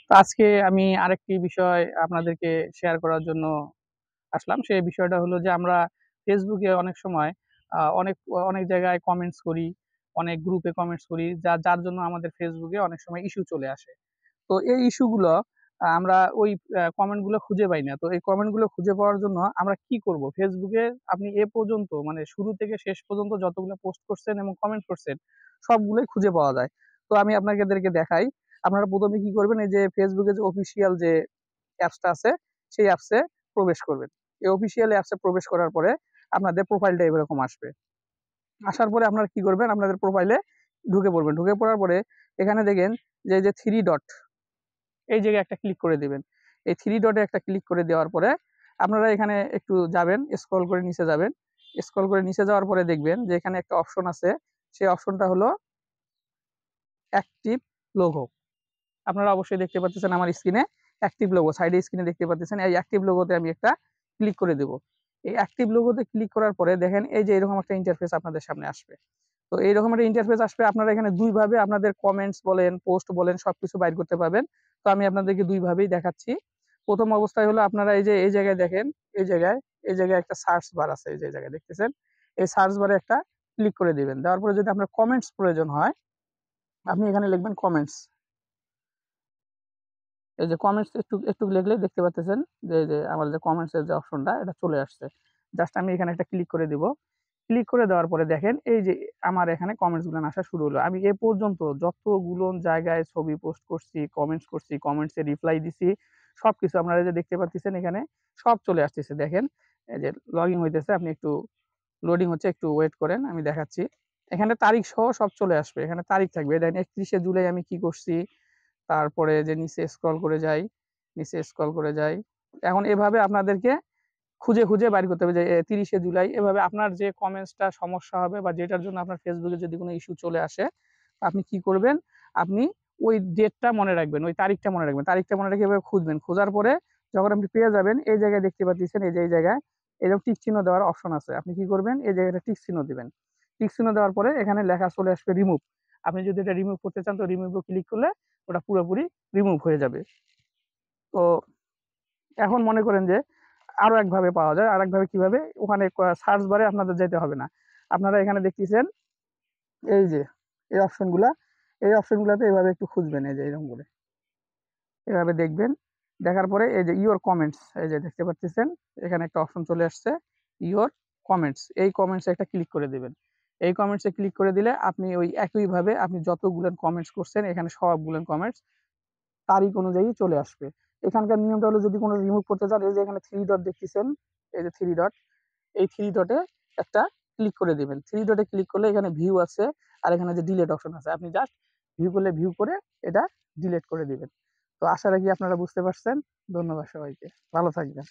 তো আজকে আমি আরেকটি বিষয় আপনাদেরকে শেয়ার করার জন্য আসলাম। সেই বিষয়টা হলো যে আমরা ফেসবুকে অনেক সময় অনেক অনেক জায়গায় কমেন্টস করি, অনেক গ্রুপে কমেন্টস করি, যার জন্য আমাদের ফেসবুকে অনেক সময় ইস্যু চলে আসে। তো এই ইস্যুগুলো আমরা ওই কমেন্ট গুলো খুঁজে পাই না। তো এই কমেন্ট গুলো খুঁজে পাওয়ার জন্য আমরা কি করব? ফেসবুকে আপনি এ পর্যন্ত মানে শুরু থেকে শেষ পর্যন্ত যতগুলো পোস্ট করছেন এবং কমেন্ট করছেন সবগুলোই খুঁজে পাওয়া যায়। তো আমি আপনাদেরকে দেখাই। আপনারা প্রথমে কি করবেন, এই যে ফেসবুকে যে অফিসিয়াল যে অ্যাপসটা আছে সেই অ্যাপসে প্রবেশ করবেন। এই অফিসিয়াল অ্যাপসে প্রবেশ করার পরে আপনাদের প্রোফাইলটা এরকম আসবে। আসার পরে আপনারা কি করবেন, আপনাদের প্রোফাইলে ঢুকে পড়বেন। ঢুকে পড়ার পরে এখানে দেখেন যে এই যে থ্রি ডট, এই জায়গায় একটা ক্লিক করে দিবেন। এই থ্রি ডটে একটা ক্লিক করে দেওয়ার পরে আপনারা এখানে একটু যাবেন, স্ক্রল করে নিচে যাবেন। স্ক্রল করে নিচে যাওয়ার পরে দেখবেন যে এখানে একটা অপশন আছে। সেই অপশনটা হলো অ্যাক্টিভ লোগো। আপনারা অবশ্যই দেখতে পাচ্ছেন আমার স্ক্রিনে অ্যাক্টিভ লোগো, সাইডে স্ক্রিনে দেখতে পাচ্ছেন। এই অ্যাক্টিভ লোগোতে আমি একটা ক্লিক করে দেব। এই অ্যাক্টিভ লোগোতে ক্লিক করার পরে দেখেন এই যে এরকম একটা ইন্টারফেস আপনাদের সামনে আসবে। তো এইরকম একটা ইন্টারফেস আসবে। আপনারা এখানে দুই ভাবে আপনাদের কমেন্টস বলেন, পোস্ট বলেন সবকিছু বাইর করতে পারবেন। তো আমি আপনাদেরকে দুই ভাবেই দেখাচ্ছি। প্রথম অবস্থায় হলো আপনারা এই যে এই জায়গায় দেখেন, এই জায়গায় এই জায়গায় একটা সার্চ বার আছে, এই যে জায়গায় দেখতেছেন। এই সার্চ বারে একটা ক্লিক করে দিবেন। দেওয়ার পরে যদি আপনার কমেন্টস প্রয়োজন হয় আপনি এখানে লিখবেন কমেন্টস। এই যে কমেন্টস একটু একটু লিখলেই দেখতে পাচ্ছেন যে এই যে আমার যে কমেন্টস এর যে অপশনটা এটা চলে আসছে। জাস্ট আমি এখানে একটা ক্লিক করে দিব। ক্লিক করে দেওয়ার পরে দেখেন এই যে আমার এখানে কমেন্টস গুলো আসা শুরু হলো। আমি এ পর্যন্ত যতগুলো জায়গায় ছবি পোস্ট করছি, কমেন্টস করছি, কমেন্টস এর রিপ্লাই দিছি, সবকিছু আপনারা যে দেখতে পাচ্ছেন এখানে সব চলে আসতেছে। দেখেন এই যে লগইন হইতেছে, আপনি একটু লোডিং হচ্ছে, একটু ওয়েট করেন, আমি দেখাচ্ছি। এখানে তারিখ সহ সব চলে আসবে। এখানে তারিখ থাকবে। দেখেন 31শে জুলাই আমি কি করছি, তারপরে যে নিচে স্ক্রল করে যাই, নিচে স্ক্রল করে যাই। এখন এভাবে আপনাদেরকে খুঁজে খুঁজে বাইর করতে হবে যে 30শে জুলাই। এভাবে আপনার যে কমেন্টসটা সমস্যা হবে বা যেটার জন্য আপনার ফেসবুকে যদি কোনো ইস্যু চলে আসে, আপনি কি করবেন, আপনি ওই ডেটটা মনে রাখবেন, ওই তারিখটা মনে রাখবেন। তারিখটা মনে রেখে এভাবে খুঁজবেন। খোঁজার পরে যখন আপনি পেয়ে যাবেন এই জায়গায় দেখতে পাচ্ছেন, এই যে এই জায়গায় এরকম টিক চিহ্ন দেওয়ার অপশন আছে। আপনি কি করবেন, এই জায়গাটা টিক চিহ্ন দিবেন। টিক চিহ্ন দেওয়ার পরে এখানে লেখা চলে আসবে রিমুভ। আপনি যদি এটা রিমুভ করতে চান তো রিমুভ ক্লিক করলে ওটা পুরোপুরি রিমুভ হয়ে যাবে। তো এখন মনে করেন যে আরো একভাবে পাওয়া যায়। আরেকভাবে কিভাবে, ওখানে সার্চ বারে আপনাদের যেতে হবে না। আপনারা এখানে দেখতেছেন এই যে এই অপশনগুলা, এই অপশনগুলাতে এভাবে একটু খুঁজবেন। এই যে এরকম করে এভাবে দেখবেন। দেখার পরে এই যে ইওর কমেন্টস, এই যে দেখতে পাচ্ছেন এখানে একটা অপশন চলে আসছে ইওর কমেন্টস। এই কমেন্টসে একটা ক্লিক করে দিবেন। এই কমেন্টসে ক্লিক করে দিলে আপনি ওই একইভাবে আপনি যতগুলো কমেন্টস করছেন এখানে সবগুলো কমেন্টস তারিখ অনুযায়ী চলে আসবে। এখানকার নিয়মটা হলো যদি কোনো রিমুভ করতে চান, এই যে এখানে থ্রি ডট দেখতেছেন, এই যে থ্রি ডট, এই থ্রি ডটে একটা ক্লিক করে দিবেন। থ্রি ডটে ক্লিক করলে এখানে ভিউ আছে আর এখানে যে ডিলেট অপশন আছে, আপনি জাস্ট ভিউ করলে ভিউ করে এটা ডিলেট করে দিবেন। তো আশা রাখি আপনারা বুঝতে পারছেন। ধন্যবাদ সবাইকে, ভালো থাকবেন।